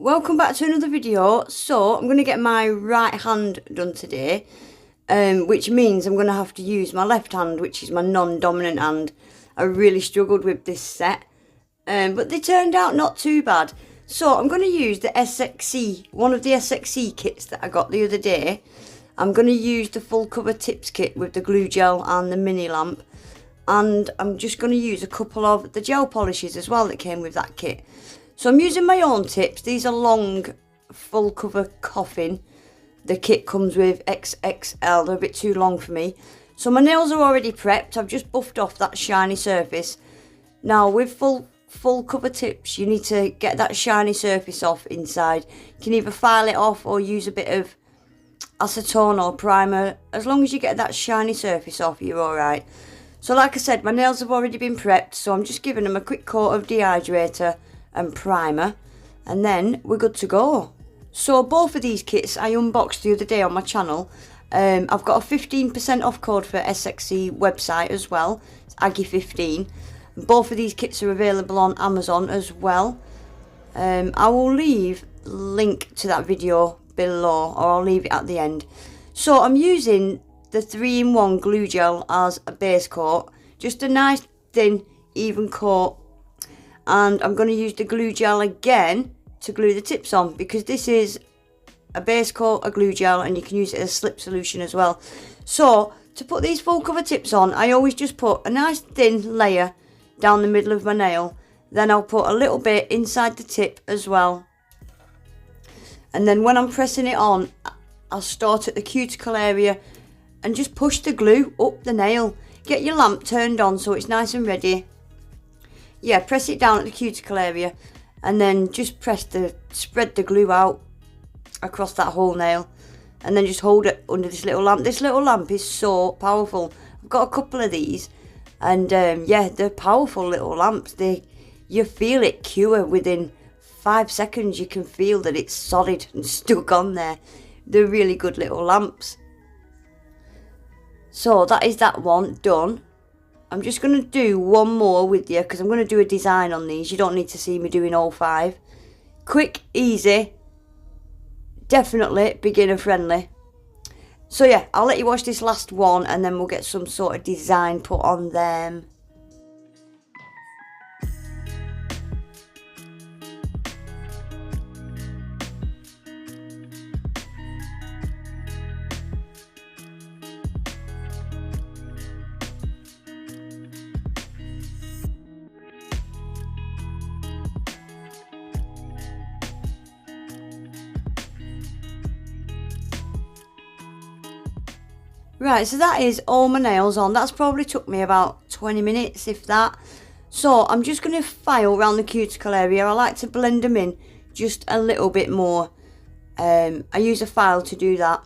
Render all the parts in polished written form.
Welcome back to another video. So I'm going to get my right hand done today, which means I'm going to have to use my left hand, which is my non-dominant hand. I really struggled with this set, but they turned out not too bad. So I'm going to use the SXC, one of the SXC kits that I got the other day. I'm going to use the full cover tips kit with the glue gel and the mini lamp. And I'm just going to use a couple of the gel polishes as well that came with that kit. So I'm using my own tips. These are long full cover coffin. The kit comes with XXL. They're a bit too long for me. So my nails are already prepped. I've just buffed off that shiny surface. Now with full cover tips, you need to get that shiny surface off inside. You can either file it off or use a bit of acetone or primer. As long as you get that shiny surface off, you're alright. So like I said, my nails have already been prepped. So I'm just giving them a quick coat of dehydrator and primer, and then we're good to go. So both of these kits I unboxed the other day on my channel. I've got a 15% off code for SXC website as well. It's Aggie15. Both of these kits are available on Amazon as well. I will leave a link to that video below, or I'll leave it at the end. So I'm using the 3-in-1 glue gel as a base coat, just a nice thin even coat. And I'm going to use the glue gel again to glue the tips on, because this is a base coat, a glue gel, and you can use it as slip solution as well. So to put these full cover tips on, I always just put a nice thin layer down the middle of my nail. Then I'll put a little bit inside the tip as well. And then when I'm pressing it on, I'll start at the cuticle area and just push the glue up the nail. Get your lamp turned on so it's nice and ready. Yeah, press it down at the cuticle area, and then just spread the glue out across that whole nail, and then just hold it under this little lamp. This little lamp is so powerful. I've got a couple of these, and yeah, they're powerful little lamps. You feel it cure within 5 seconds. You can feel that it's solid and stuck on there. They're really good little lamps. So that is that one done. I'm just going to do one more with you, because I'm going to do a design on these. You don't need to see me doing all 5. Quick, easy, definitely beginner friendly. So yeah, I'll let you watch this last one, and then we'll get some sort of design put on them. Right, so that is all my nails on. That's probably took me about 20 minutes, if that. So I'm just going to file around the cuticle area. I like to blend them in just a little bit more. I use a file to do that.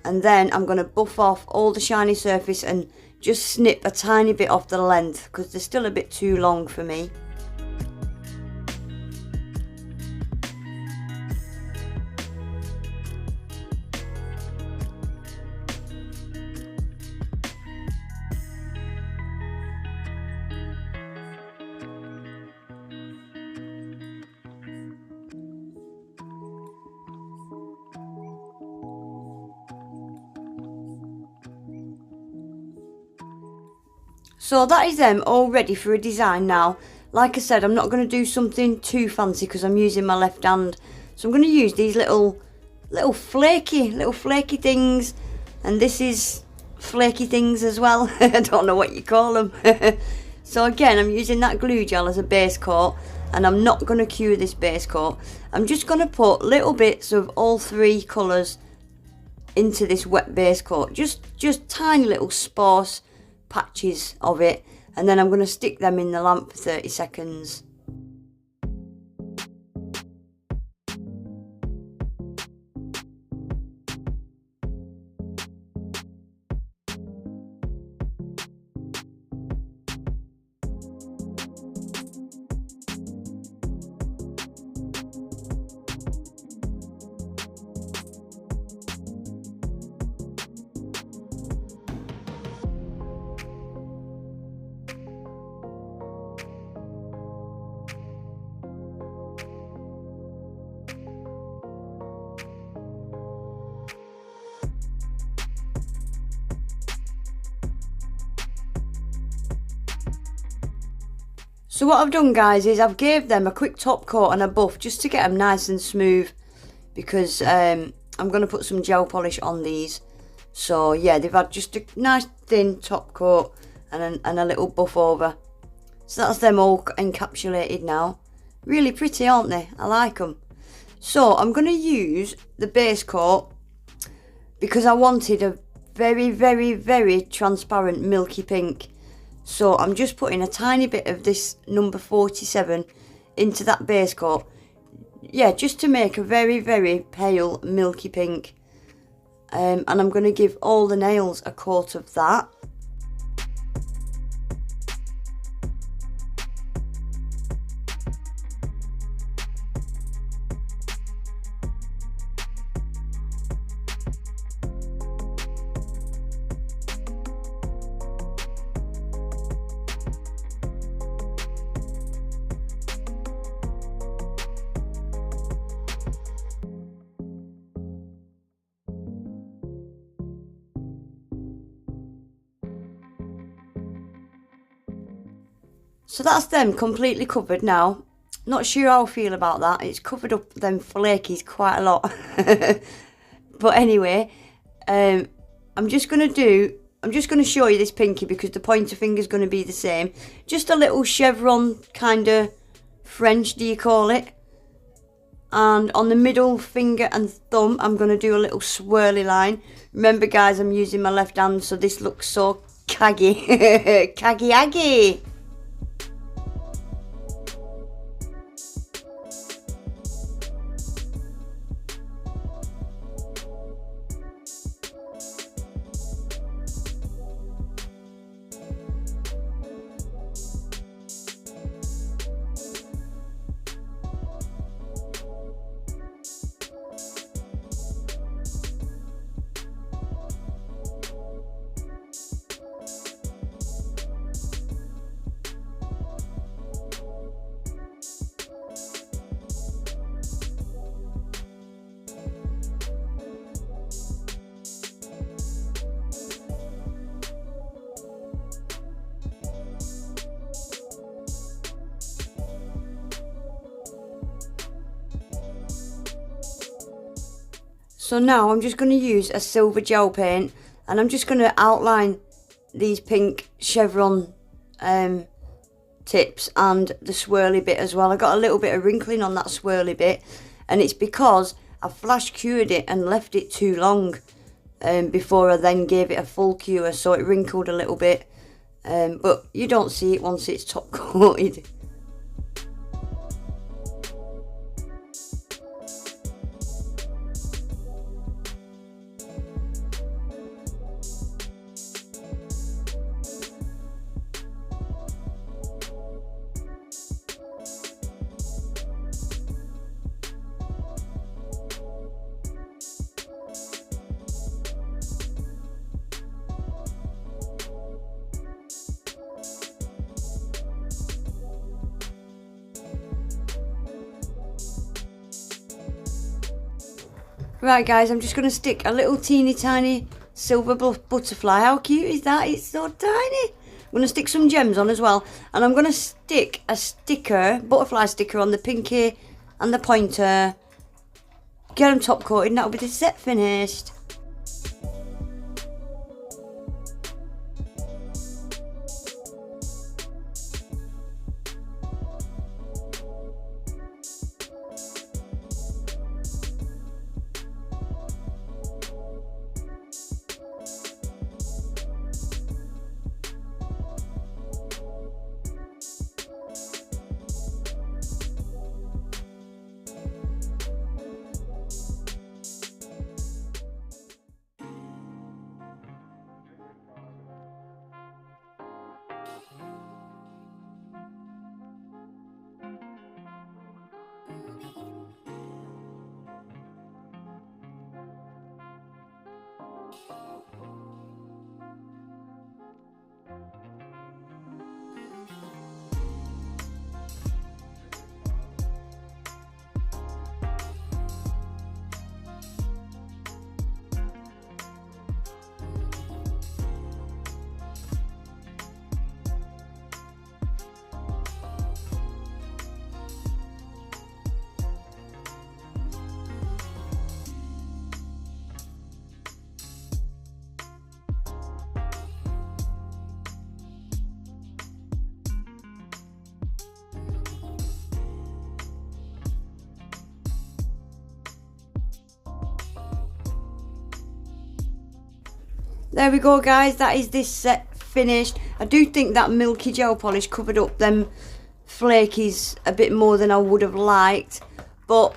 And then I'm going to buff off all the shiny surface and just snip a tiny bit off the length, because they're still a bit too long for me. So that is them all ready for a design now. Like I said, I'm not going to do something too fancy because I'm using my left hand. So I'm going to use these little flaky things. And this is flaky things as well. I don't know what you call them. So again, I'm using that glue gel as a base coat. And I'm not going to cure this base coat. I'm just going to put little bits of all 3 colours into this wet base coat. Just tiny little sparse patches of it, and then I'm going to stick them in the lamp for 30 seconds. So what I've done, guys, is I've gave them a quick top coat and a buff just to get them nice and smooth, because I'm going to put some gel polish on these. So yeah, they've had just a nice thin top coat and a little buff over. So that's them all encapsulated now. Really pretty, aren't they? I like them. So I'm going to use the base coat because I wanted a very, very, very transparent milky pink. So I'm just putting a tiny bit of this number 47 into that base coat. Yeah, just to make a very, very pale milky pink. And I'm going to give all the nails a coat of that. So that's them completely covered now. Not sure how I feel about that. It's covered up them flakies quite a lot. But anyway, I'm just going to show you this pinky because the pointer finger is going to be the same. Just a little chevron kind of French, do you call it? And on the middle finger and thumb, I'm going to do a little swirly line. Remember, guys, I'm using my left hand, so this looks so caggy. Caggy-aggy. So now I'm just going to use a silver gel paint and I'm just going to outline these pink chevron tips and the swirly bit as well. I got a little bit of wrinkling on that swirly bit, and it's because I flash cured it and left it too long before I then gave it a full cure, so it wrinkled a little bit, but you don't see it once it's top coated. Right, guys, I'm just going to stick a little teeny tiny silver butterfly. How cute is that? It's so tiny. I'm going to stick some gems on as well. And I'm going to stick a sticker, butterfly sticker, on the pinky and the pointer. Get them top coated and that'll be the set finished. there we go, guys. That is this set finished. I do think that milky gel polish covered up them flakies a bit more than I would have liked, but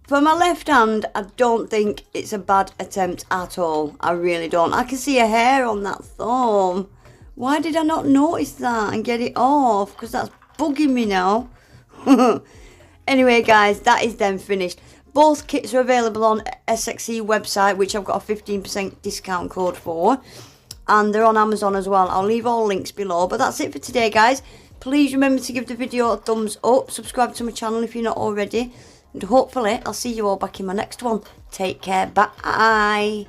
for my left hand, I don't think it's a bad attempt at all. I really don't. I can see a hair on that thumb. Why did I not notice that and get it off? Because that's bugging me now. Anyway, guys, that is them finished. Both kits are available on SXE website, which I've got a 15% discount code for. And they're on Amazon as well. I'll leave all links below. But that's it for today, guys. Please remember to give the video a thumbs up. Subscribe to my channel if you're not already. And hopefully, I'll see you all back in my next one. Take care. Bye.